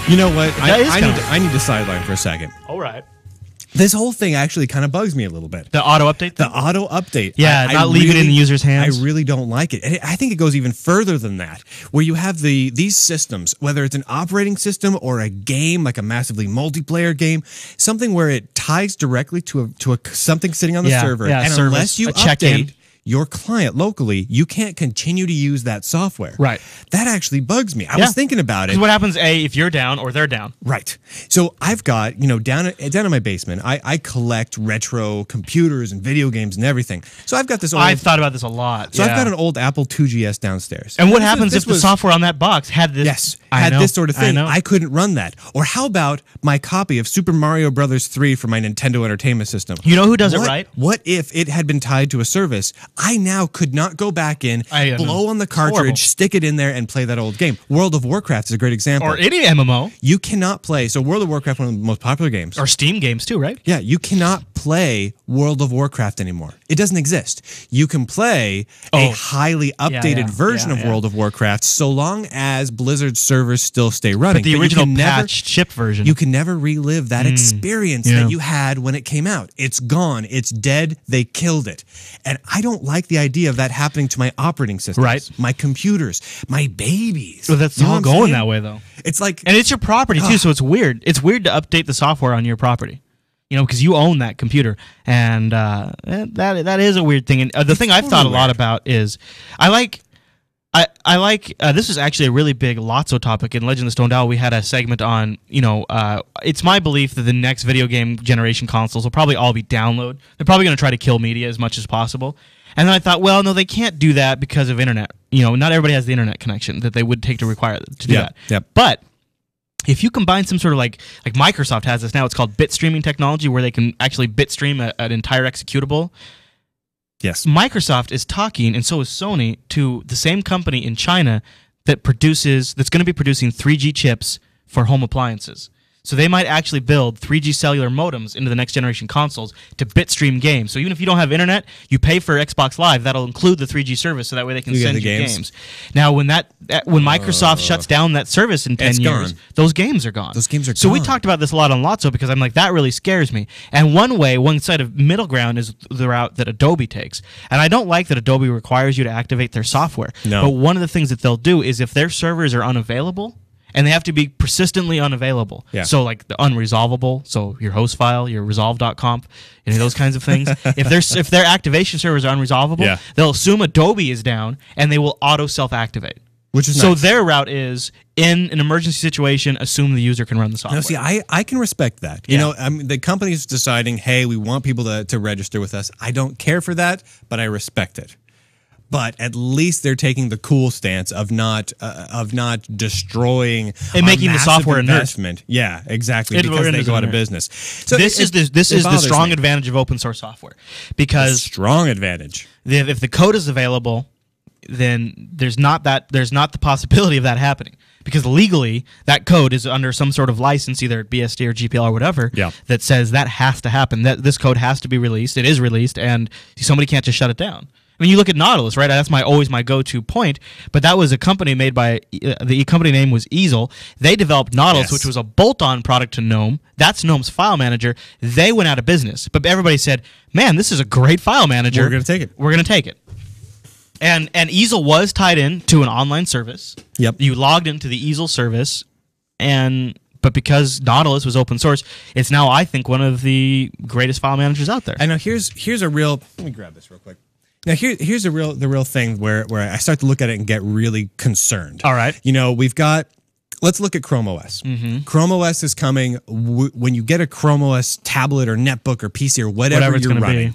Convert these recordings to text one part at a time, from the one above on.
You know what? I need to sideline for a second. All right. This whole thing actually kind of bugs me a little bit. The auto update? The auto update. Yeah, not leaving it in the user's hands. I really don't like it. And I think it goes even further than that, where you have these systems, whether it's an operating system or a game, like a massively multiplayer game, something where it ties directly to something sitting on the server. Yeah, and service, unless you update your client locally, you can't continue to use that software. Right. That actually bugs me. I was thinking about it. Because what happens, if you're down or they're down? Right. So I've got, down in my basement, I collect retro computers and video games and everything. So I've got this old... I've thought about this a lot. So I've got an old Apple IIgs downstairs. And what happens if the software on that box had this... Yes, had this sort of thing. I couldn't run that. Or how about my copy of Super Mario Brothers 3 for my Nintendo Entertainment System? You know who does it right? What if it had been tied to a service? I now could not go back in, blow on the cartridge, stick it in there, and play that old game. World of Warcraft is a great example. Or any MMO. You cannot play... So World of Warcraft, one of the most popular games. Or Steam games too, right? Yeah, you cannot play World of Warcraft anymore. It doesn't exist. You can play a highly updated version of World of Warcraft so long as Blizzard's servers still stay running. But the original patched chip version. You can never relive that experience that you had when it came out. It's gone. It's dead. They killed it. And I don't like the idea of that happening to my operating systems, my computers, my babies. Well, that's all going that way, though. It's like... And it's your property, too, so it's weird. It's weird to update the software on your property. Because you own that computer, and that is a weird thing. And the thing I've thought a lot about is, I like this is actually a really big Lotso topic in Legend of the Stone Owl. We had a segment on, it's my belief that the next video game generation consoles will probably all be download. They're probably going to try to kill media as much as possible. And then I thought, well, no, they can't do that because of internet. Not everybody has the internet connection that they would take to require to do that. Yep. But if you combine some sort of like Microsoft has this now, it's called bit streaming technology, where they can actually bit stream an entire executable. Yes. Microsoft is talking, and so is Sony, to the same company in China that's going to be producing 3G chips for home appliances. So they might actually build 3G cellular modems into the next generation consoles to bitstream games. So even if you don't have internet, you pay for Xbox Live. That'll include the 3G service, so that way they can send you games. Now, when Microsoft shuts down that service in 10 years, those games are gone. Those games are gone. So we talked about this a lot on Lotso because I'm like, that really scares me. And one side of middle ground is the route that Adobe takes. And I don't like that Adobe requires you to activate their software. No. But one of the things that they'll do is if their servers are unavailable, and they have to be persistently unavailable. Yeah. So like the unresolvable, so your host file, your resolve.conf, any of those kinds of things. if their activation servers are unresolvable, they'll assume Adobe is down and they will auto self-activate. Which is so nice. Their route is, in an emergency situation, assume the user can run the software. Now, see, I can respect that. The company's deciding, hey, we want people to register with us. I don't care for that, but I respect it. But at least they're taking the cool stance of not destroying and making the software investment. Yeah, exactly. Because they go out of business. So this is the strong advantage of open source software, because strong advantage. If the code is available, then there's not the possibility of that happening, because legally that code is under some sort of license, either BSD or GPL or whatever, that says that has to happen. That this code has to be released. It is released, and somebody can't just shut it down. I mean, you look at Nautilus, right? That's always my go-to point. But that was a company made by the company name was Easel. They developed Nautilus, which was a bolt-on product to GNOME. That's GNOME's file manager. They went out of business, but everybody said, "Man, this is a great file manager. We're going to take it. We're going to take it." And Easel was tied in to an online service. Yep. You logged into the Easel service, but because Nautilus was open source, it's now, I think, one of the greatest file managers out there. I know. Here's a real. Let me grab this real quick. Now here's the real thing where I start to look at it and get really concerned. All right. We've got. Let's look at Chrome OS. Mm-hmm. Chrome OS is coming. When you get a Chrome OS tablet or netbook or PC or whatever you're running,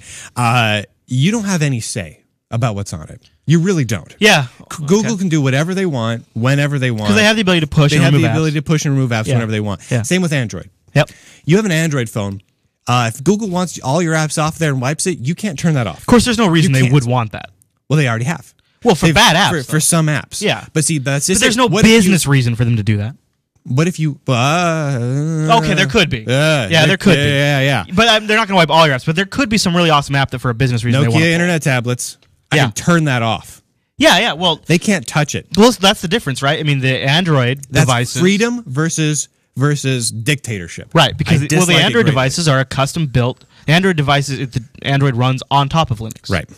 you don't have any say about what's on it. You really don't. Yeah. Google can do whatever they want, whenever they want. Because they have the ability to push and remove apps. They have the ability to push and remove apps whenever they want. Yeah. Same with Android. Yep. You have an Android phone. If Google wants all your apps off there and wipes it, you can't turn that off. Of course, there's no reason they would want that. Well, they already have. Well, for bad apps. For some apps. Yeah. But see, that's just... But there's no business reason for them to do that. What if you... okay, there could be. There could be. Yeah. But they're not going to wipe all your apps. But there could be some really awesome app that for a business reason they want Nokia internet tablets. I can turn that off. Yeah. Well, they can't touch it. Well, that's the difference, right? I mean, the Android devices... freedom versus versus dictatorship. Right, because the dislike it Android greatly. devices are a custom built. The Android devices, the Android runs on top of Linux. Right.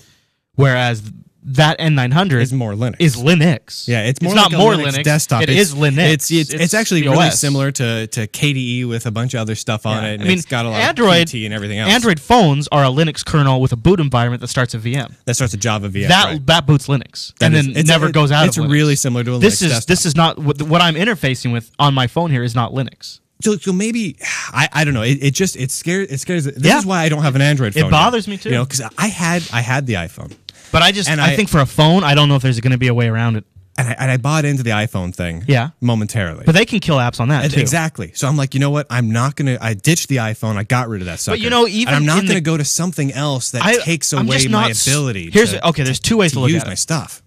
Whereas that N900 Is more Linux. Is Linux. Yeah, it's more not like a more Linux Linux desktop. It is Linux. It's actually the really OS. similar to KDE with a bunch of other stuff on it. And it's got a lot Android, of PT and everything else. Android phones are a Linux kernel with a boot environment that starts a VM. That starts a Java VM. That boots Linux, and then it never goes out of Linux. It's really similar to a Linux desktop. This is not what I'm interfacing with on my phone here is not Linux. So maybe I don't know. It scares. This is why I don't have an Android phone. It bothers me too. You know, because I had the iPhone. But I think for a phone, I don't know if there's going to be a way around it. And I bought into the iPhone thing momentarily. But they can kill apps on that, too. Exactly. So I'm like, you know what? I'm not going to... I ditched the iPhone. I got rid of that sucker. But, you know, even... And I'm not going to go to something else that takes away my ability there's two ways to look use at it. my stuff.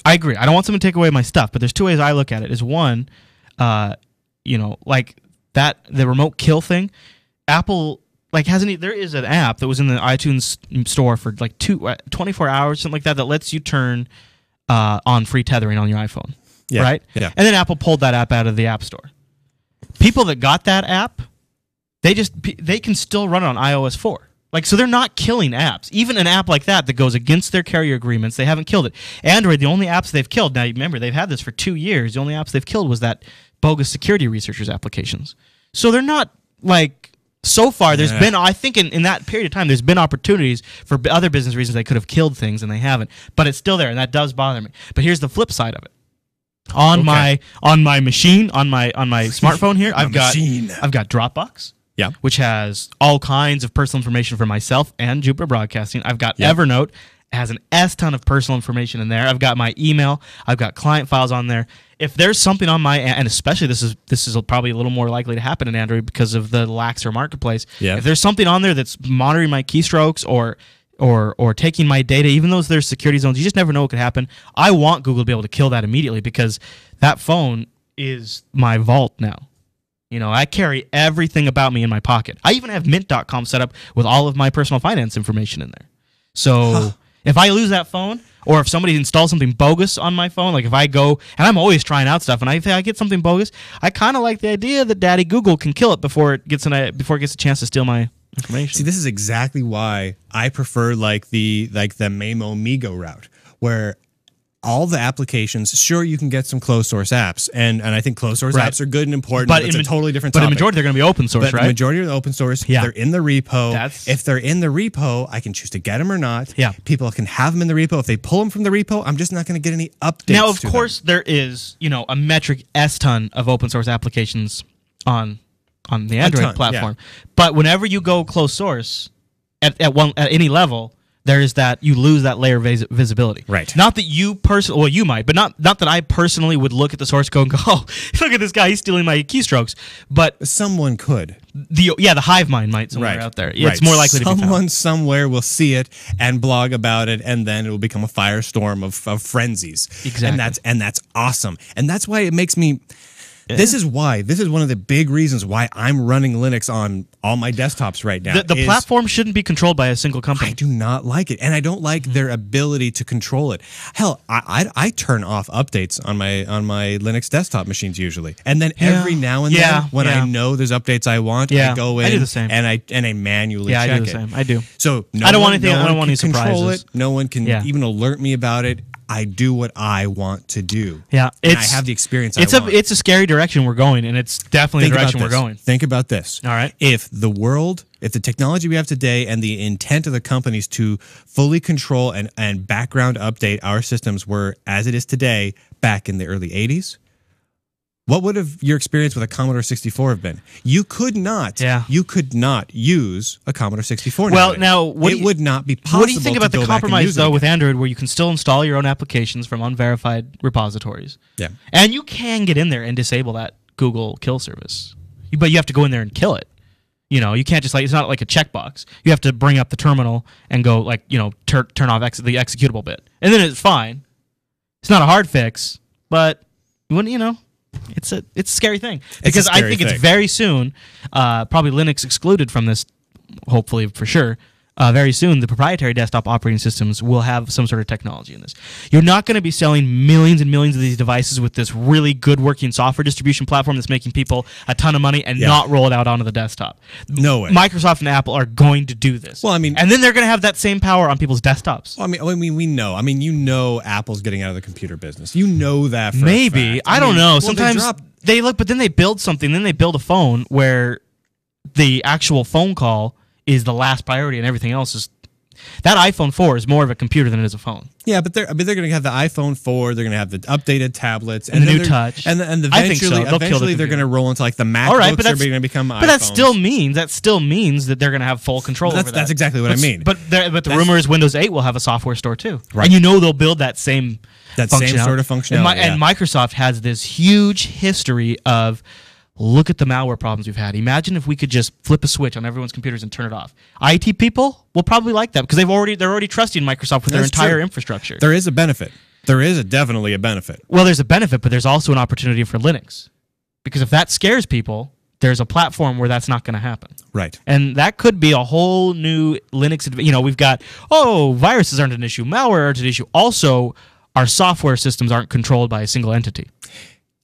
I agree. I don't want someone to take away my stuff, but there's two ways I look at it. Is one, like that, the remote kill thing, Apple... there is an app that was in the iTunes store for like 24 hours, something like that lets you turn on free tethering on your iPhone, right? Yeah. And then Apple pulled that app out of the App Store. People that got that app, they can still run it on iOS 4. So they're not killing apps. Even an app like that goes against their carrier agreements, they haven't killed it. Android, the only apps they've killed, now remember, they've had this for 2 years, the only apps they've killed was that bogus security researchers applications. So they're not so far, there's been, I think in that period of time, there's been opportunities for other business reasons they could have killed things, and they haven't. But it's still there, and that does bother me. But here's the flip side of it. On my machine, on my smartphone here, I've got Dropbox, which has all kinds of personal information for myself and Jupiter Broadcasting. I've got Evernote. It has an S ton of personal information in there. I've got my email. I've got client files on there. If there's something on my, and especially this is probably a little more likely to happen in Android because of the laxer marketplace. Yeah. If there's something on there that's monitoring my keystrokes or taking my data, even though there's security zones, you just never know what could happen. I want Google to be able to kill that immediately because that phone is my vault now. You know, I carry everything about me in my pocket. I even have Mint.com set up with all of my personal finance information in there. So if I lose that phone, or if somebody installs something bogus on my phone, like if I go, and I'm always trying out stuff, and I get something bogus, I kind of like the idea that Daddy Google can kill it before it gets a chance to steal my information. See, this is exactly why I prefer the Mamo Migo route, where all the applications, sure, you can get some closed source apps, and I think closed source apps are good and important, but it's a totally different topic. But in majority, they're going to be open source, right? The majority are open source. They're in the repo. If they're in the repo, I can choose to get them or not. Yeah. People can have them in the repo. If they pull them from the repo, I'm just not going to get any updates. Now, of course, there is a metric S ton of open source applications on the Android platform. Yeah. But whenever you go closed source at any level, there is that you lose that layer of visibility. Right. Not that you personally, well, you might, but not that I personally would look at the source code and go, oh, look at this guy, he's stealing my keystrokes. But someone could. The hive mind might somewhere out there. It's more likely to be found. Someone somewhere will see it and blog about it, and then it will become a firestorm of frenzies. Exactly. And that's awesome. And that's why it makes me. This is one of the big reasons why I'm running Linux on all my desktops right now. The platform shouldn't be controlled by a single company. I do not like it, and I don't like their ability to control it. Hell, I turn off updates on my Linux desktop machines usually, and then every now and then when I know there's updates I want, I go in. I do the same. and I manually check it. I do the same. I do. So I don't want anything. I don't want any surprises. Control it. No one can even alert me about it. I do what I want to do. Yeah, I have the experience I want. It's a scary direction we're going, and it's definitely the direction we're going. Think about this. All right. If the technology we have today and the intent of the companies to fully control and background update our systems were as it is today back in the early 80s, what would have your experience with a Commodore 64 have been? You could not use a Commodore 64 nowadays. Well, now, it would not be possible. What do you think about the compromise, though, with Android, where you can still install your own applications from unverified repositories? Yeah. And you can get in there and disable that Google kill service. But you have to go in there and kill it. You can't just it's not like a checkbox. You have to bring up the terminal and go turn off the executable bit. And then it's fine. It's not a hard fix, but it's a scary thing because I think it's very soon, probably Linux excluded from this, hopefully for sure. very soon, the proprietary desktop operating systems will have some sort of technology in this. You're not going to be selling millions and millions of these devices with this really good working software distribution platform that's making people a ton of money and not roll it out onto the desktop. No way. Microsoft and Apple are going to do this. Well, I mean, and then they're going to have that same power on people's desktops. Well, I mean, we know. I mean, you know, Apple's getting out of the computer business. You know that. For Maybe. a fact. I don't know. Well, sometimes they look, but then they build something. Then they build a phone where the actual phone call is the last priority, and everything else is. That iPhone 4 is more of a computer than it is a phone. Yeah, but they're going to have the iPhone 4. They're going to have the updated tablets and the new touch. And eventually they're going to roll into like the MacBooks. All right, but are going to become iPhones. But that still means that they're going to have full control over that. That's exactly what I mean. But the rumor is Windows 8 will have a software store too, right? And they'll build that same sort of functionality. And Microsoft has this huge history of. Look at the malware problems we've had. Imagine if we could just flip a switch on everyone's computers and turn it off. IT people will probably like that because they're already trusting Microsoft with their entire infrastructure. There is a benefit. There is definitely a benefit. Well, there's a benefit, but there's also an opportunity for Linux. Because if that scares people, there's a platform where that's not going to happen. Right. And that could be a whole new Linux. We've got, viruses aren't an issue. Malware aren't an issue. Also, our software systems aren't controlled by a single entity.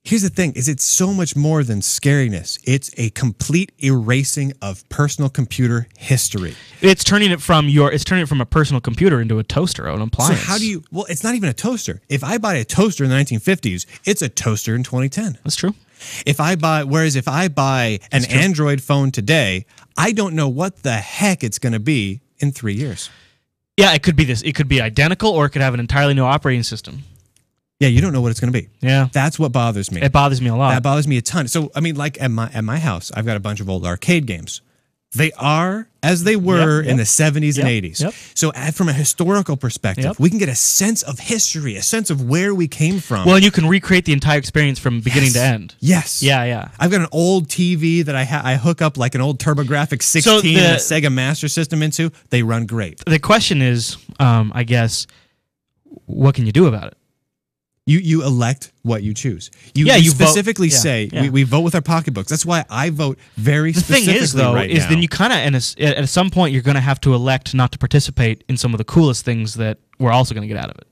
Here's the thing, is it's so much more than scariness. It's a complete erasing of personal computer history. It's turning it from a personal computer into a toaster or an appliance. So it's not even a toaster. If I buy a toaster in the 1950s, it's a toaster in 2010. That's true. If I buy an Android phone today, I don't know what the heck it's going to be in 3 years. Yeah, it could be this. It could be identical or it could have an entirely new operating system. Yeah, you don't know what it's going to be. Yeah. That's what bothers me. It bothers me a lot. That bothers me a ton. So, I mean, like at my house, I've got a bunch of old arcade games. They are as they were in the 70s and 80s. Yep. So from a historical perspective, we can get a sense of history, a sense of where we came from. Well, and you can recreate the entire experience from beginning to end. Yes. Yeah. I've got an old TV that I hook up like an old TurboGrafx 16 and a Sega Master System into. They run great. The question is, I guess, what can you do about it? You elect what you choose. You specifically say we vote with our pocketbooks. That's why I vote very specifically. The thing is, then you kind of, at some point, you're going to have to elect not to participate in some of the coolest things that we're also going to get out of it.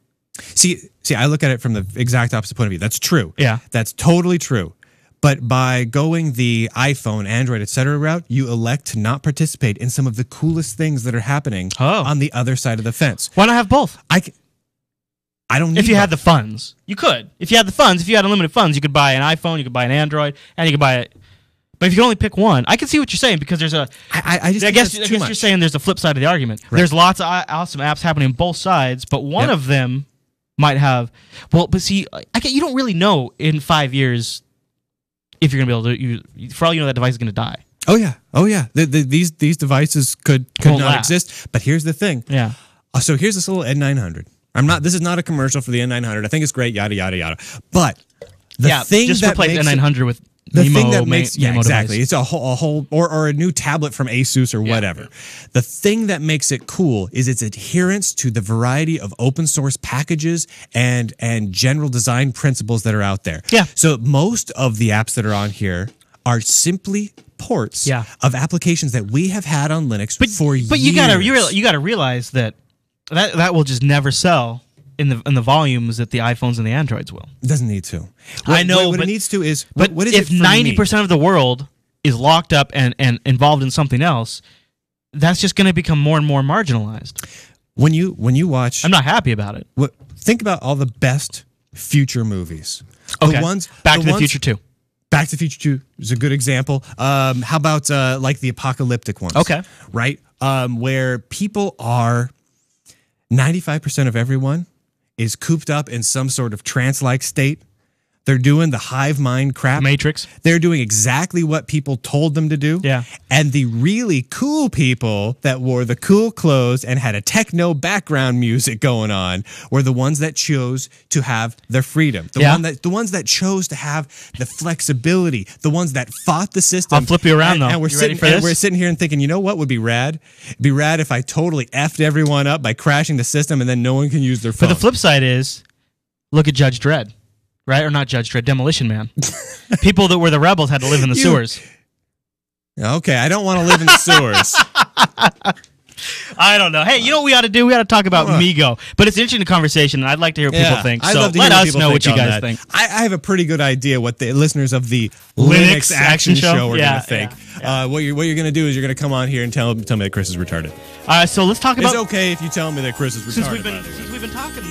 See, I look at it from the exact opposite point of view. That's true. Yeah, that's totally true. But by going the iPhone, Android, etc. route, you elect to not participate in some of the coolest things that are happening on the other side of the fence. Why not have both? I don't need If you had the funds. You could. If you had unlimited funds, you could buy an iPhone, you could buy an Android, and you could buy it. But if you can only pick one, I can see what you're saying because there's a. I guess you're saying there's a flip side of the argument. Right. There's lots of awesome apps happening on both sides, but one of them might have. Well, but see, you don't really know in 5 years if you're going to be able to. For all you know, that device is going to die. Oh yeah. These devices could not exist. But here's the thing. Yeah. So here's this little N900. This is not a commercial for the N900. I think it's great, yada, yada, yada. But the thing just that replace makes N900 with the Nemo, thing that makes Nemo exactly. device. It's a whole or a new tablet from Asus or whatever. Yeah. The thing that makes it cool is its adherence to the variety of open source packages and general design principles that are out there. Yeah. So most of the apps that are on here are simply ports of applications that we have had on Linux for years. But you gotta realize that will just never sell in the volumes that the iPhones and the Androids will. It doesn't need to. I know, what it needs to is. But what is if 90% of the world is locked up and involved in something else, that's just going to become more and more marginalized. When you watch, I'm not happy about it. Think about all the best future movies. Okay. Back to the Future 2. Back to the Future 2 is a good example. How about like the apocalyptic ones? Okay. Right? Where people are 95% of everyone is cooped up in some sort of trance-like state. They're doing the hive mind crap. Matrix. They're doing exactly what people told them to do. Yeah. And the really cool people that wore the cool clothes and had a techno background music going on were the ones that chose to have their freedom. The ones that chose to have the flexibility. The ones that fought the system. I'll flip you around though. And we're sitting here and thinking, you know what would be rad? It'd be rad if I totally effed everyone up by crashing the system and then no one can use their phone. But the flip side is, look at Judge Dredd. Right? Or not Judge Dredd, Demolition Man. People that were the rebels had to live in the sewers. Okay, I don't want to live in the sewers. I don't know. Hey, you know what we ought to do? We ought to talk about Migo. But it's an interesting conversation, and I'd like to hear what people think. So let us know what you guys think. I have a pretty good idea what the listeners of the Linux Action Show are going to think. What you're going to do is you're going to come on here and tell me that Chris is retarded. So let's talk about... It's okay if you tell me that Chris is retarded. Since we've been talking...